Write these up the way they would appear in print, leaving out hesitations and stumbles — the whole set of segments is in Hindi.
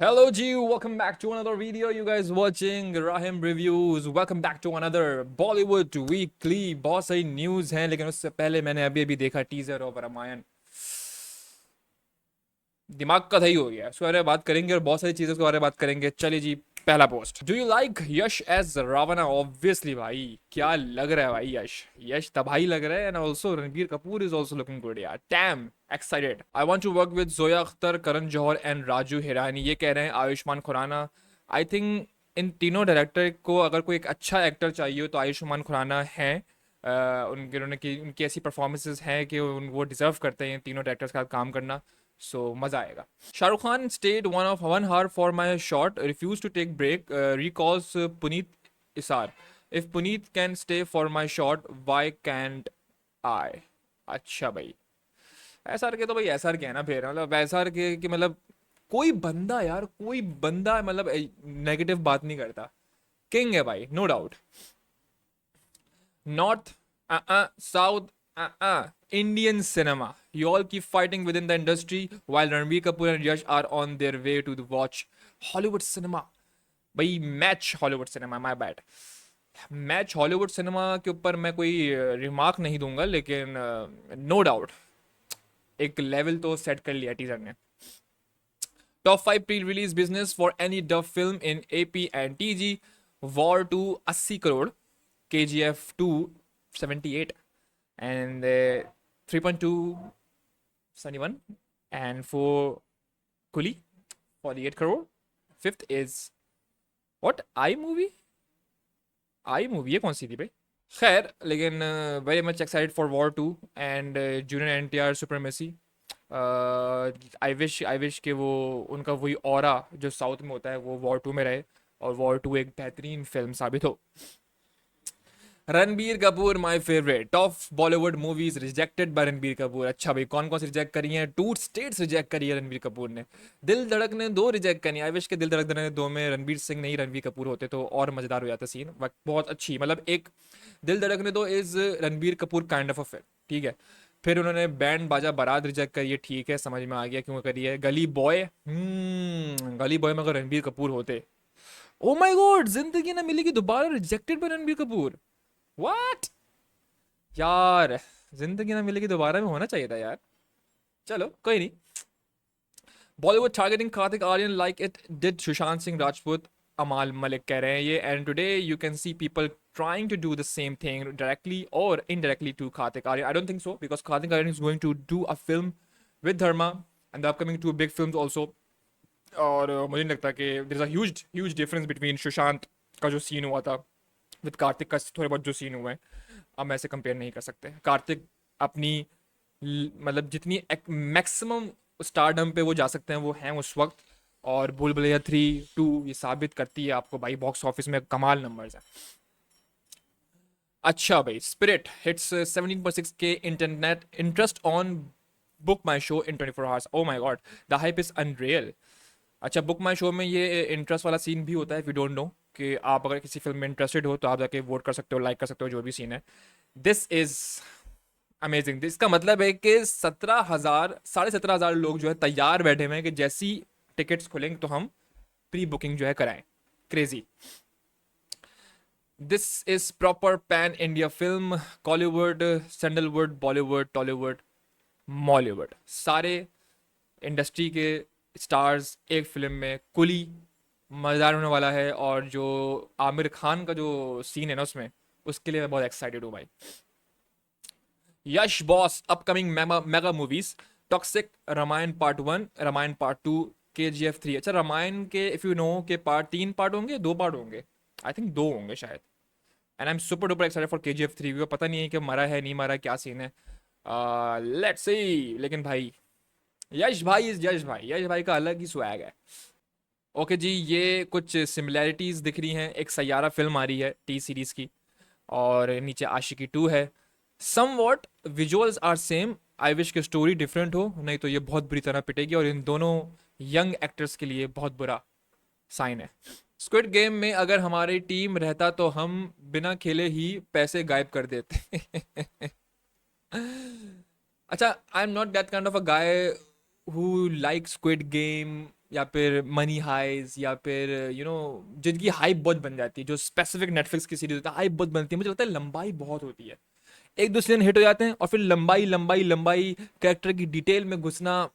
Hello G, welcome back to another video. You guys watching Rahim Reviews. Welcome back to another Bollywood Weekly. बहुत सही न्यूज़ हैं, लेकिन उससे पहले मैंने अभी देखा टीजर ऑफ रामायण। दिमाग का दही हो गया। उसके बारे में बात करेंगे और बहुत सारी चीज़ों के बारे में बात करेंगे। चलिए जी, पहला post. Do you like Yash as Ravana? Obviously भाई, क्या लग रहा है भाई। यश यश तबाही लग रहा है। And also Ranbir Kapoor is also looking good यार। Damn excited. I want to work with Zoya Akhtar, Karan Johar and Raju Hirani. ये कह रहे हैं आयुष्मान खुराना। आई थिंक इन तीनों डायरेक्टर को अगर कोई एक अच्छा एक्टर चाहिए हो तो आयुष्मान खुराना है। उनकी ऐसी परफॉर्मेंसेज हैं कि वो डिजर्व करते हैं तीनों डायरेक्टर्स का काम करना। सो मजा आएगा। Shahrukh Khan stayed 1 hour for my shot, refused to take break, recalls Puneet Isar. If Puneet can stay for my shot, why can't I? अच्छा भाई, एसआर के तो भाई एसआर के है ना। फिर मतलब एसआर के कि मतलब कोई बंदा यार, कोई बंदा मतलब नेगेटिव बात नहीं करता। किंग है भाई, no doubt. North, South, Indian cinema. You all keep fighting within the industry while Ranbir Kapoor and Yash are on their way to watch Hollywood cinema. भाई match Hollywood cinema, my bad. Match Hollywood cinema के ऊपर मैं कोई रिमार्क नहीं दूंगा, लेकिन नो डाउट एक लेवल तो सेट कर लिया टीजर ने। Top 5 pre release business for any dub film in AP and TG. War 2 80 crore, KGF 2 78, and 3.2 71, and for Kuli 48 crore. Fifth is what? I movie है कौन सी थी भाई? खैर, लेकिन very much excited for war 2 and junior NTR supremacy. I wish कि वो उनका वही ऑरा जो साउथ में होता है वो वॉर 2 में रहे, और वॉर 2 एक बेहतरीन फिल्म साबित हो। Ranbir Kapoor my favourite. Top Bollywood movies rejected by Ranbir Kapoor. अच्छा भाई, कौन कौन सी रिजेक्ट करी हैं? 2 स्टेट्स रिजेक्ट करी है रणबीर कपूर ने। दिल धड़कने 2 रिजेक्ट करी। आई विश के दिल धड़कने 2 में रणबीर सिंह नहीं रणबीर कपूर होते तो और मजेदार हो जाता सीन। बहुत अच्छी, मतलब एक दिल धड़कने 2 is Ranbir Kapoor kind of a film, ठीक है। फिर उन्होंने बैंड बाजा बारात रिजेक्ट करी है, ठीक है, समझ में आ गया क्यों करी है। गली बॉय, गली बॉय में अगर रणबीर कपूर होते, ओ माय गॉड, जिंदगी ना मिलेगी दोबारा rejected by Ranbir Kapoor. What यार, जिंदगी ना मिलेगी दोबारा में होना चाहिए था यार। चलो कोई नहीं। Bollywood targeting Kartik Aaryan like it did Sushant Singh Rajput, Amaal Malik कह रहे हैं ये। And today you can see people trying to do the same thing directly और indirectly to Kartik Aaryan. I don't think so, because Kartik Aaryan is going to do a film with Dharma and the upcoming 2 big films also. और मुझे नहीं लगता कि there is a huge huge difference between Sushant का जो सीन हुआ था विद कार्तिक का थोड़े बहुत जो सीन हुए हैं। हम ऐसे कंपेयर नहीं कर सकते। कार्तिक अपनी मतलब जितनी मैक्सिमम स्टारडम पे वो जा सकते हैं वो हैं उस वक्त। और भूल भुलैया 3 2 ये साबित करती है आपको भाई, बॉक्स ऑफिस में कमाल नंबर्स हैं। अच्छा भाई, स्पिरिट हिट्स 17.6 के internet interest on BookMyShow in 24 hours. Oh my god, the hype is unreal. अच्छा, बुक माई शो में ये इंटरेस्ट वाला सीन भी होता है। इफ यू डोंट नो कि आप अगर किसी फिल्म में इंटरेस्टेड हो तो आप जाके वोट कर सकते हो, लाइक कर सकते हो जो भी सीन है। This is amazing. इसका मतलब है कि 17,000 17,500 लोग जो है तैयार बैठे हुए हैं कि जैसी टिकट्स खुलेंगे तो हम प्री बुकिंग जो है कराएं। Crazy. This is proper pan India film. Kollywood, sandalwood, Bollywood, Tollywood, Mollywood, सारे इंडस्ट्री के स्टार्स एक फिल्म में। कुली मज़ेदार होने वाला है, और जो आमिर खान का जो सीन है ना उसमें, उसके लिए मैं बहुत एक्साइटेड हूँ भाई। Yash boss upcoming mega movies. Toxic, Ramayana part 1, Ramayana part 2, KGF 3। अच्छा, रामायण के इफ यू नो के पार्ट 3 पार्ट होंगे, 2 पार्ट होंगे। आई थिंक 2 होंगे शायद। And I am super duper excited for KGF 3, क्योंकि पता नहीं है कि मरा है नहीं मरा, क्या सीन है। Let's see. लेकिन भाई यश भाई इज यश भाई, यश भाई का अलग ही स्वैग है। ओके जी, ये कुछ सिमिलैरिटीज दिख रही हैं। एक सैयारा फिल्म आ रही है T सीरीज की, और नीचे आशिकी 2 है। Somewhat visuals are same. I wish की स्टोरी डिफरेंट हो, नहीं तो ये बहुत बुरी तरह पिटेगी, और इन दोनों यंग एक्टर्स के लिए बहुत बुरा साइन है। स्क्विड गेम में अगर हमारी टीम रहता तो हम बिना खेले ही पैसे गायब कर देते। अच्छा, I am not that kind of a guy who like squid game या फिर मनी हाइज, या फिर जिनकी हाइप बहुत बन जाती है, जो स्पेसिफिक नेटफ्लिक्स की सीरीज होता है हाइप बहुत बनती है, मुझे लगता है लंबाई बहुत होती है, एक दो सीजन हिट हो जाते हैं और फिर लंबाई लंबाई लंबाई, कैरेक्टर की डिटेल में घुसना,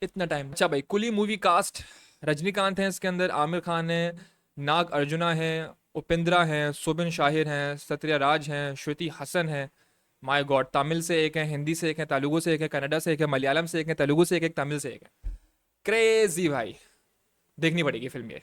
इतना टाइम। अच्छा भाई, कुली मूवी कास्ट, रजनीकांत है इसके अंदर, आमिर खान है, नाग अर्जुना है, उपेंद्रा है, सोबिन शाहिर हैं, सत्या राज हैं, श्रुति हसन है। माय गॉड, तमिल से एक है, हिंदी से एक है, तेलुगु से एक है, कन्नड़ा से एक है, मलयालम से एक है, तेलुगु से एक है, तमिल से एक है। क्रेजी भाई, देखनी पड़ेगी फिल्म ये।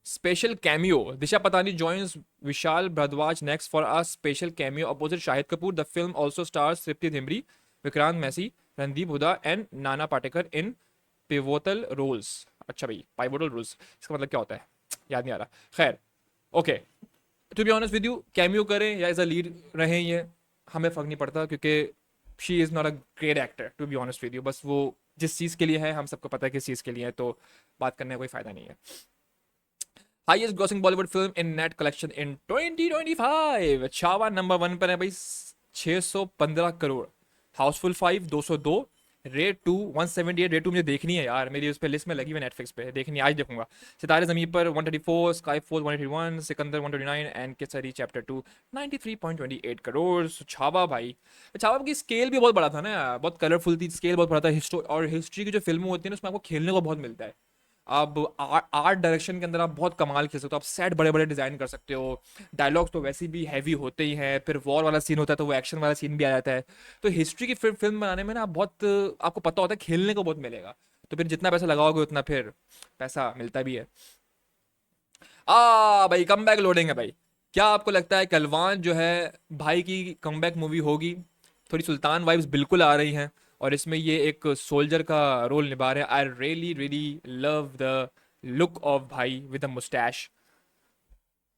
Special cameo, Disha Patani joins Vishal Bhardwaj next for a special cameo opposite Shahid Kapoor. The film also stars Tripti Dimri, Vikrant Massey, Randeep Hooda and Nana Patekar in pivotal roles. अच्छा भाई, पाइवोटल रोल्स इसका मतलब क्या होता है, याद नहीं आ रहा। खैर, okay, to be honest with you, cameo करें या एज अ लीड रहें, ये हमें फर्क नहीं पड़ता, क्योंकि she is not a great actor to be honest with you. बस वो जिस चीज़ के लिए है, हम सबको पता है किस चीज़ के लिए है, तो बात करने का कोई फ़ायदा नहीं है। Highest grossing Bollywood film in net collection in 2025, Chhaava number 1 पर है भाई, 615 करोड़। हाउसफुल 5 202, रेड 2 178। रेड 2 मुझे देखनी है यार, मेरी उस पर लिस्ट में लगी हुई नेटफ्लिक्स पे, देखनी है, आज देखूंगा। सितारे Zameen Par 134, Sky Force 181, Sikandar 129 and Kesari Chapter 2 93.28 crore. Chhaava भाई, छावा की स्केल भी बहुत बड़ा था ना यार, बहुत कलरफुल थी, स्केल बहुत बड़ा था। और हिस्ट्री की जो फिल्में होती है ना, उसमें आपको खेलने को बहुत मिलता है। आप आर्ट डायरेक्शन के अंदर आप बहुत कमाल खेल सकते हो, आप सेट बड़े बड़े डिजाइन कर सकते हो। डायलॉग्स तो वैसे भी हैवी होते ही हैं, फिर वॉर वाला सीन होता है तो वो एक्शन वाला सीन भी आ जाता है। तो हिस्ट्री की फिल्म बनाने में ना बहुत, आपको पता होता है खेलने को बहुत मिलेगा, तो फिर जितना पैसा लगाओगे उतना फिर पैसा मिलता भी है। भाई, कम बैक लोडिंग है भाई। क्या आपको लगता है कलवान जो है भाई की कम बैक मूवी होगी? थोड़ी सुल्तान वाइब्स बिल्कुल आ रही हैं, और इसमें ये एक सोल्जर का रोल निभा रहे हैं। I really really love the look of भाई with the moustache.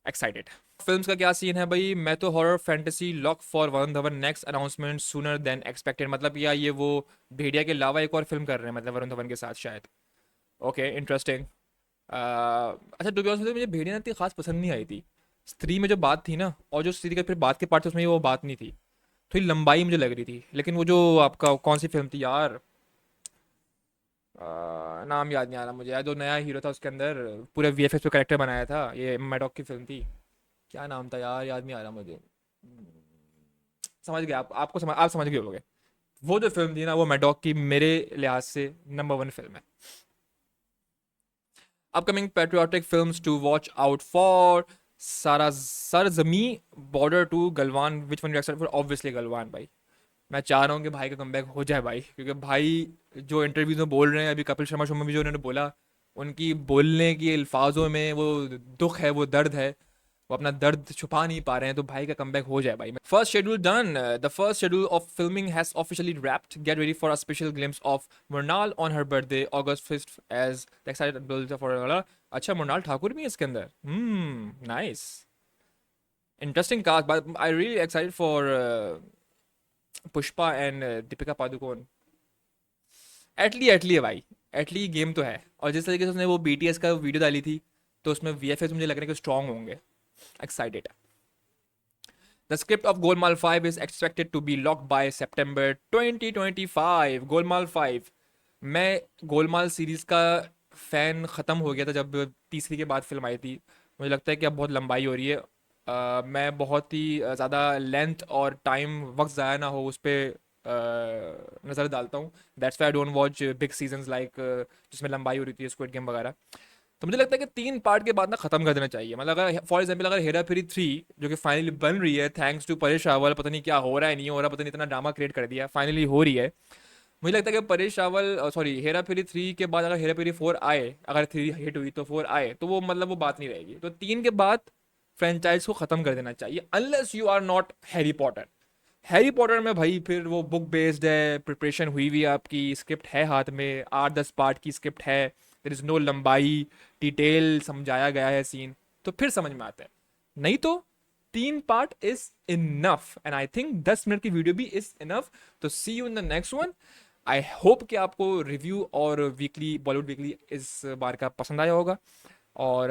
Excited. Films का क्या सीन है भाई? मैं तो horror fantasy lock for Varun Dhawan, next announcement sooner than expected. मतलब या ये वो भेड़िया के अलावा एक और फिल्म कर रहे हैं, मतलब वरुण धवन के साथ शायद। Okay, interesting. अच्छा, टू बी ऑनेस्ट मुझे भेड़िया ना इतनी खास पसंद नहीं आई थी। स्त्री में जो बात थी ना, और जो स्त्री का फिर बात के पार्ट थे, उसमें वो बात नहीं थी, थोड़ी लंबाई मुझे लग रही थी। लेकिन वो जो आपका कौन सी फिल्म थी यार, नाम याद नहीं आ रहा मुझे यार, जो नया हीरो था उसके अंदर, पूरे वीएफएक्स पे करेक्टर बनाया था, ये मैडॉक की फिल्म थी, क्या नाम था यार, याद नहीं आ रहा मुझे। समझ गए आप समझ गए होगे। वो जो फिल्म थी ना, वो मैडॉक की मेरे लिहाज से नंबर 1 फिल्म है। Upcoming patriotic films to watch out for, सारा Sarzameen, Border two, Galwan, which one you excited for? Obviously Galwan भाई। मैं चाह रहा हूँ कि भाई का कमबैक हो जाए भाई, क्योंकि भाई जो इंटरव्यूज में बोल रहे हैं, अभी कपिल शर्मा शो में भी जो उन्होंने बोला, उनकी बोलने की अल्फाजों में वो दुख है, वो दर्द है, वो अपना दर्द छुपा नहीं पा रहे हैं, तो भाई का कमबैक हो जाए भाई। First schedule done, the first schedule of filming has officially wrapped, get ready for a special glimpse of Mrunal on her birthday August 5th as the excited for. अच्छा, मृणाल ठाकुर भी है इसके अंदर, nice, interesting cast, but I really excited for Pushpa and Deepika Padukone. Atlee है भाई, एटली गेम तो है, और जिस तरीके से उसने वो बीटीएस का वीडियो डाली थी, तो उसमें वीएफएक्स मुझे लग रहा है कि स्ट्रांग होंगे। Excited. The script of Golmaal 5 is expected to be lock by September 2025। Golmaal 5, मैं गोलमाल सीरीज का फैन ख़त्म हो गया था जब तीसरी के बाद फिल्म आई थी। मुझे लगता है कि अब बहुत लंबाई हो रही है। मैं बहुत ही ज़्यादा लेंथ और टाइम, वक्त ज़ाया ना हो उस पर नज़र डालता हूँ। That's why I don't watch big seasons like, जिसमें लंबाई हो रही थी, स्क्विड गेम वगैरह। तो मुझे लगता है कि 3 पार्ट के बाद ना खत्म कर देना चाहिए। मतलब अगर फॉर एग्जाम्पल अगर हेरा फेरी 3 जो कि फाइनली बन रही है, थैंक्स टू परेश रावल, पता नहीं क्या हो रहा है, नहीं हो रहा, पता नहीं, इतना ड्रामा क्रिएट कर दिया, फाइनली हो रही है। मुझे लगता है कि परेश रावल, सॉरी, हेरा फेरी 3 के बाद अगर हेरा फेरी 4 आए, अगर 3 हिट हुई तो 4 आए, तो वो मतलब वो बात नहीं रहेगी। तो 3 के बाद फ्रेंचाइज को खत्म कर देना चाहिए, unless you are not Harry Potter. Harry Potter में भाई फिर वो बुक बेस्ड है, प्रिपरेशन हुई हुई है, आपकी स्क्रिप्ट है हाथ में, 8-10 पार्ट की स्क्रिप्ट है, देर इज नो लंबाई, डिटेल समझाया गया है सीन, तो फिर समझ में आता है। नहीं तो 3 part is enough, and I think 10 minute की वीडियो भी इज इनफ। तो see you in the next one. I hope कि आपको रिव्यू और वीकली, बॉलीवुड वीकली इस बार का पसंद आया होगा। और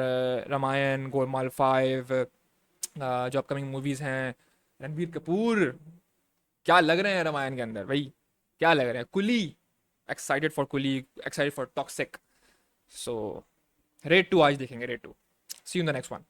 रामायण, गोलमाल 5, जो अपकमिंग मूवीज़ हैं, रणबीर कपूर क्या लग रहे हैं रामायण के अंदर भाई, क्या लग रहे हैं, Coolie, excited for Coolie, excited for Toxic. So Raid 2 आज देखेंगे, Raid 2. See you in the next one.